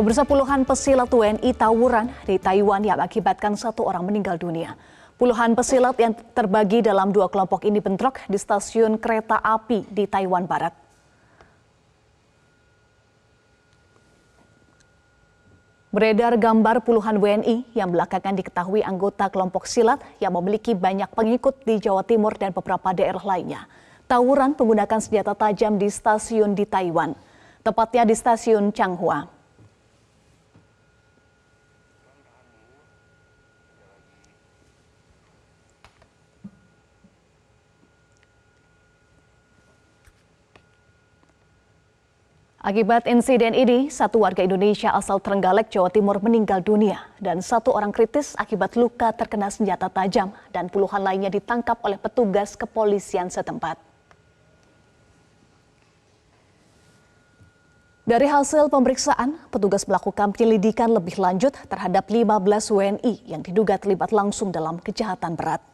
Pemirsa, puluhan pesilat WNI tawuran di Taiwan yang mengakibatkan satu orang meninggal dunia. Puluhan pesilat yang terbagi dalam dua kelompok ini bentrok di stasiun kereta api di Taiwan Barat. Beredar gambar puluhan WNI yang belakangan diketahui anggota kelompok silat yang memiliki banyak pengikut di Jawa Timur dan beberapa daerah lainnya. Tawuran menggunakan senjata tajam di stasiun di Taiwan, tepatnya di stasiun Changhua. Akibat insiden ini, satu warga Indonesia asal Trenggalek, Jawa Timur meninggal dunia dan satu orang kritis akibat luka terkena senjata tajam dan puluhan lainnya ditangkap oleh petugas kepolisian setempat. Dari hasil pemeriksaan, petugas melakukan penyelidikan lebih lanjut terhadap 15 WNI yang diduga terlibat langsung dalam kejahatan berat.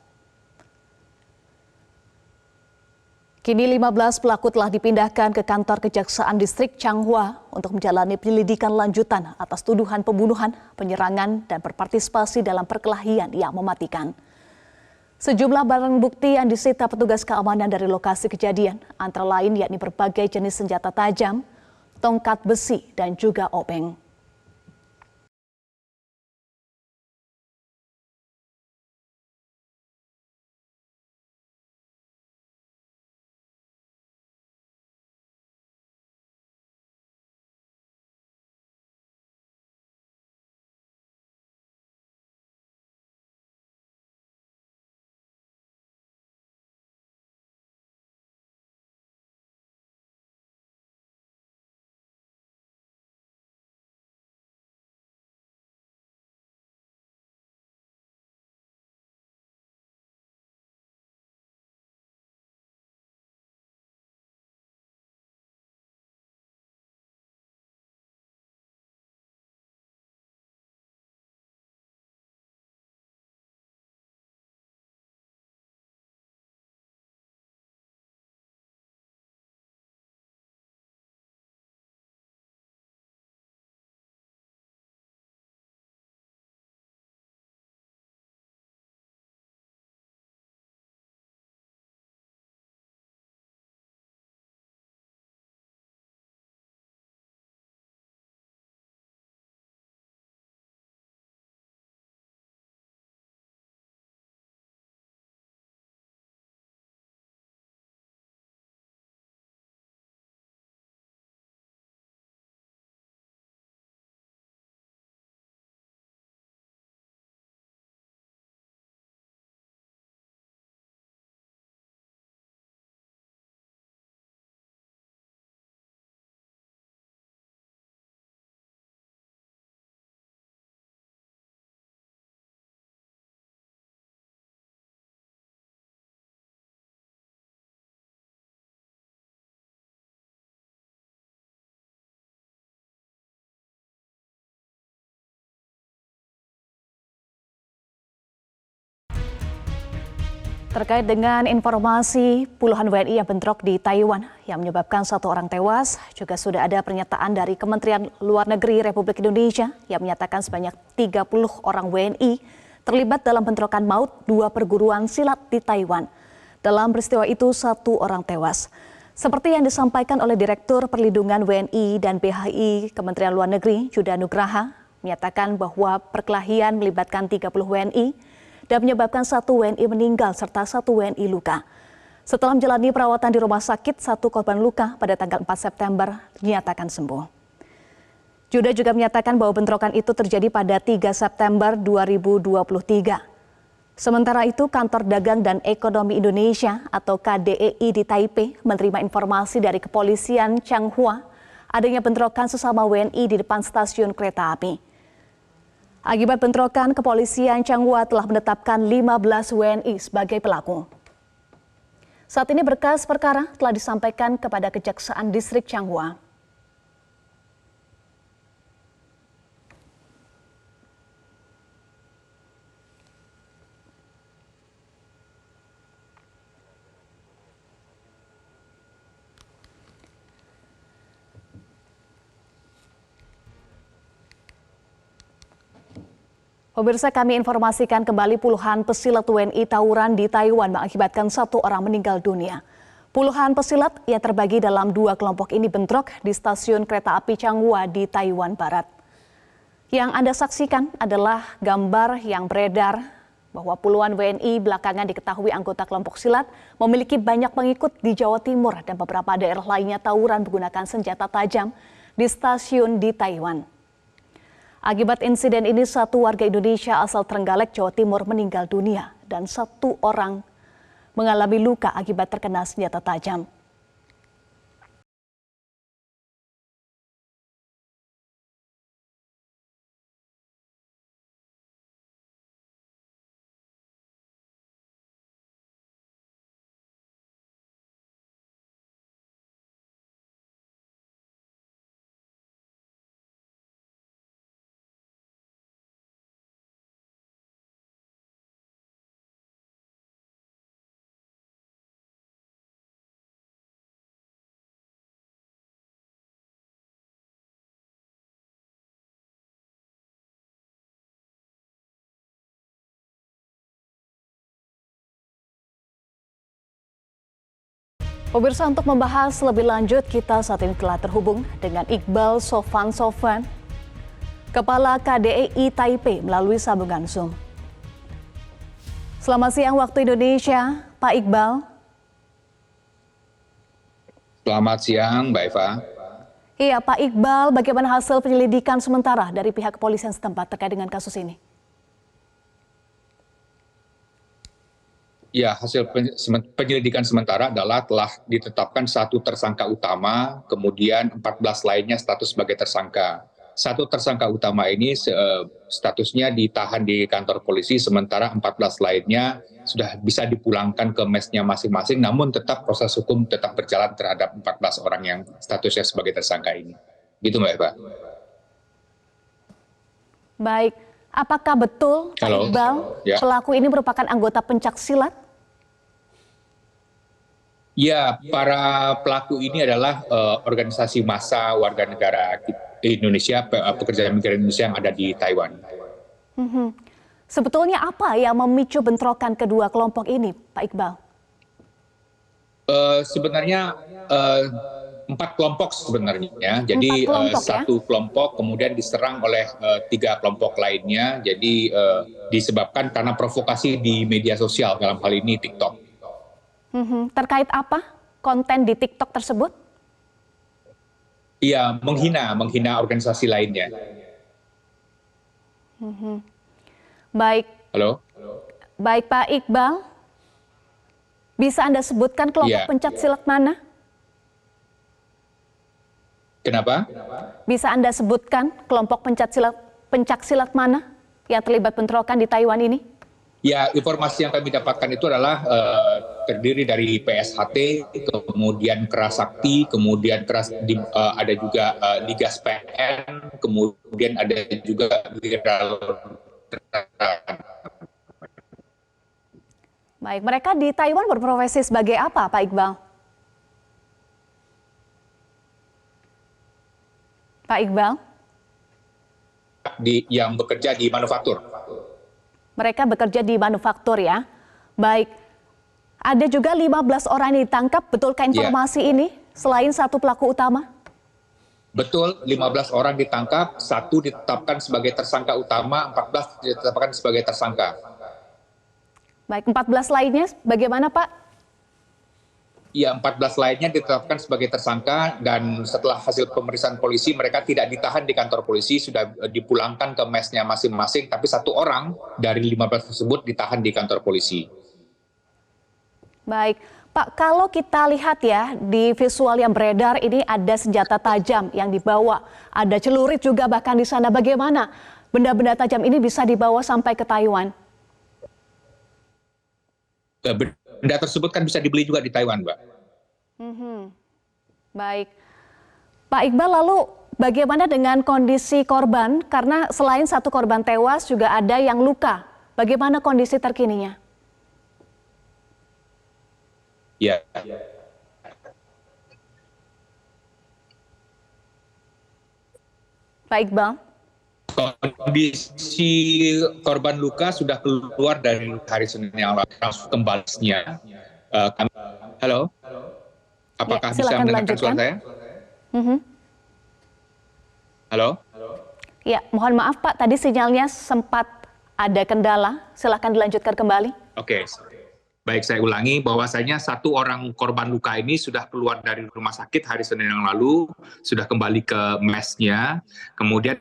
Kini 15 pelaku telah dipindahkan ke kantor Kejaksaan Distrik Changhua untuk menjalani penyelidikan lanjutan atas tuduhan pembunuhan, penyerangan, dan berpartisipasi dalam perkelahian yang mematikan. Sejumlah barang bukti yang disita petugas keamanan dari lokasi kejadian, antara lain yakni berbagai jenis senjata tajam, tongkat besi, dan juga obeng. Terkait dengan informasi puluhan WNI yang bentrok di Taiwan yang menyebabkan satu orang tewas, juga sudah ada pernyataan dari Kementerian Luar Negeri Republik Indonesia yang menyatakan sebanyak 30 orang WNI terlibat dalam bentrokan maut dua perguruan silat di Taiwan. Dalam peristiwa itu, satu orang tewas. Seperti yang disampaikan oleh Direktur Perlindungan WNI dan BHI Kementerian Luar Negeri, Juda Nugraha, menyatakan bahwa perkelahian melibatkan 30 WNI, dan menyebabkan satu WNI meninggal serta satu WNI luka. Setelah menjalani perawatan di rumah sakit, satu korban luka pada tanggal 4 September dinyatakan sembuh. Juda juga menyatakan bahwa bentrokan itu terjadi pada 3 September 2023. Sementara itu, Kantor Dagang dan Ekonomi Indonesia atau KDEI di Taipei menerima informasi dari kepolisian Changhua adanya bentrokan sesama WNI di depan stasiun kereta api. Akibat bentrokan, kepolisian Changhua telah menetapkan 15 WNI sebagai pelaku. Saat ini berkas perkara telah disampaikan kepada Kejaksaan Distrik Changhua. Pemirsa, kami informasikan kembali puluhan pesilat WNI tawuran di Taiwan mengakibatkan 1 orang meninggal dunia. Puluhan pesilat yang terbagi dalam 2 kelompok ini bentrok di stasiun kereta api Changhua di Taiwan Barat. Yang Anda saksikan adalah gambar yang beredar bahwa puluhan WNI belakangan diketahui anggota kelompok silat memiliki banyak pengikut di Jawa Timur dan beberapa daerah lainnya tawuran menggunakan senjata tajam di stasiun di Taiwan. Akibat insiden ini 1 warga Indonesia asal Trenggalek, Jawa Timur meninggal dunia dan 1 orang mengalami luka akibat terkena senjata tajam. Pemirsa, untuk membahas lebih lanjut, kita saat ini telah terhubung dengan Iqbal Sofwan, Kepala KDEI Taipei melalui sambungan Zoom. Selamat siang waktu Indonesia, Pak Iqbal. Selamat siang, Mbak Eva. Iya, Pak Iqbal, bagaimana hasil penyelidikan sementara dari pihak kepolisian setempat terkait dengan kasus ini? Ya, hasil penyelidikan sementara adalah telah ditetapkan 1 tersangka utama, kemudian 14 lainnya status sebagai tersangka. 1 tersangka utama ini statusnya ditahan di kantor polisi, sementara 14 lainnya sudah bisa dipulangkan ke mesnya masing-masing, namun tetap proses hukum tetap berjalan terhadap 14 orang yang statusnya sebagai tersangka ini. Gitu, Mbak Eva. Baik, apakah betul Pak Iqbal Ya. pelaku ini merupakan anggota pencak silat? Ya, para pelaku ini adalah organisasi massa warga negara Indonesia, pekerja migran Indonesia yang ada di Taiwan. Sebetulnya apa yang memicu bentrokan kedua kelompok ini, Pak Iqbal? Sebenarnya 4 kelompok sebenarnya. Jadi 4 kelompok, ya? 1 kelompok kemudian diserang oleh 3 kelompok lainnya. Jadi disebabkan karena provokasi di media sosial, dalam hal ini TikTok. Terkait apa konten di TikTok tersebut? Iya, menghina organisasi lainnya. Baik. Halo? Baik, Pak Iqbal, bisa Anda sebutkan kelompok Iya. pencak silat mana? Kenapa? Bisa Anda sebutkan kelompok pencak silat mana yang terlibat bentrokan di Taiwan ini? Ya, informasi yang kami dapatkan itu adalah terdiri dari PSHT, kemudian Kerasakti, kemudian ada juga Ligas PN, kemudian ada juga Viral. Baik, mereka di Taiwan berprofesi sebagai apa, Pak Iqbal? Pak Iqbal? Yang bekerja di manufaktur. Mereka bekerja di manufaktur, ya. Baik, ada juga 15 orang yang ditangkap, betulkah informasi ini selain 1 pelaku utama? Betul, 15 orang ditangkap, 1 ditetapkan sebagai tersangka utama, 14 ditetapkan sebagai tersangka. Baik, 14 lainnya bagaimana, Pak? Ya, 14 lainnya ditetapkan sebagai tersangka dan setelah hasil pemeriksaan polisi mereka tidak ditahan di kantor polisi, sudah dipulangkan ke mesnya masing-masing, tapi 1 orang dari 15 tersebut ditahan di kantor polisi. Baik, Pak, kalau kita lihat ya di visual yang beredar ini ada senjata tajam yang dibawa, ada celurit juga bahkan di sana. Bagaimana benda-benda tajam ini bisa dibawa sampai ke Taiwan? Benda tersebut kan bisa dibeli juga di Taiwan, Mbak. Baik, Pak Iqbal, lalu bagaimana dengan kondisi korban? Karena selain 1 korban tewas juga ada yang luka. Bagaimana kondisi terkininya? Ya. Pak Iqbal? Kondisi korban luka sudah keluar dari hari Senin yang lalu, langsung kembalinya. Halo, Ya, apakah bisa silakan mendengarkan suara dilanjutkan. saya? Mhm. Halo? Ya, mohon maaf Pak, tadi sinyalnya sempat ada kendala. Silakan dilanjutkan kembali. Oke, baik, saya ulangi bahwasanya satu orang korban luka ini sudah keluar dari rumah sakit hari Senin yang lalu, sudah kembali ke mesnya. Kemudian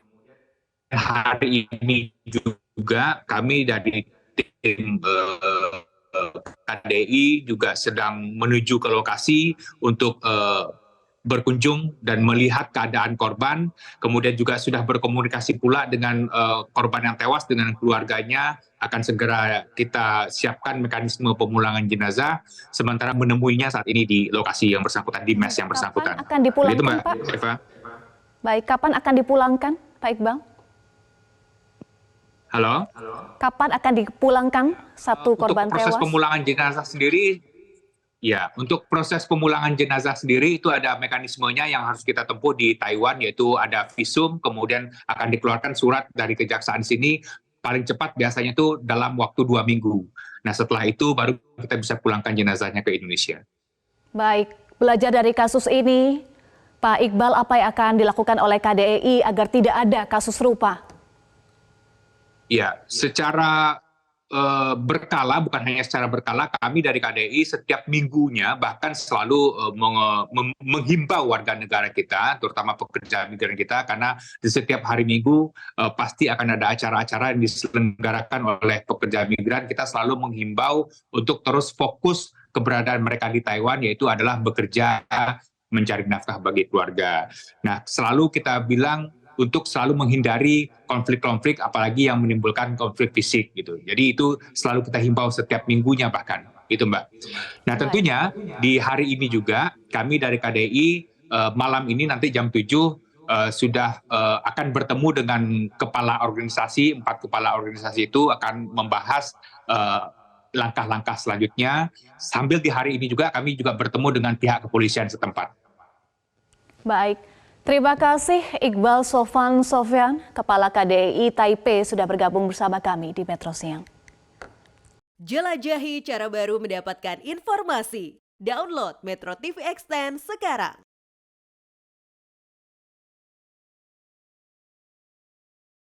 hari ini juga kami dari tim KDI juga sedang menuju ke lokasi untuk berkunjung dan melihat keadaan korban, kemudian juga sudah berkomunikasi pula dengan korban yang tewas dengan keluarganya, akan segera kita siapkan mekanisme pemulangan jenazah, sementara menemuinya saat ini di lokasi yang bersangkutan, di mes yang bersangkutan. Kapan akan dipulangkan, Begitu, Mbak Pak? Eva? Baik, kapan akan dipulangkan, Pak Iqbal? Halo? Kapan akan dipulangkan satu korban Untuk proses tewas? pemulangan jenazah sendiri, ya, untuk proses pemulangan jenazah sendiri itu ada mekanismenya yang harus kita tempuh di Taiwan, yaitu ada visum, kemudian akan dikeluarkan surat dari kejaksaan sini, paling cepat biasanya itu dalam waktu 2 minggu. Nah, setelah itu baru kita bisa pulangkan jenazahnya ke Indonesia. Baik, belajar dari kasus ini, Pak Iqbal, apa yang akan dilakukan oleh KDI agar tidak ada kasus serupa? Ya, secara berkala, bukan hanya secara berkala, kami dari KDI setiap minggunya bahkan selalu menghimbau warga negara kita, terutama pekerja migran kita, karena di setiap hari Minggu pasti akan ada acara-acara yang diselenggarakan oleh pekerja migran. Kita selalu menghimbau untuk terus fokus keberadaan mereka di Taiwan, yaitu adalah bekerja, mencari nafkah bagi keluarga. Nah, selalu kita bilang untuk selalu menghindari konflik-konflik, apalagi yang menimbulkan konflik fisik gitu. Jadi itu selalu kita himbau setiap minggunya bahkan, gitu Mbak. Nah tentunya di hari ini juga kami dari KDI malam ini nanti jam 7 sudah akan bertemu dengan kepala organisasi, 4 kepala organisasi itu akan membahas langkah-langkah selanjutnya. Sambil di hari ini juga kami juga bertemu dengan pihak kepolisian setempat. Baik. Terima kasih Iqbal Sofyan, Kepala KDI Taipei sudah bergabung bersama kami di Metro Siang. Jelajahi cara baru mendapatkan informasi. Download Metro TV Extend sekarang.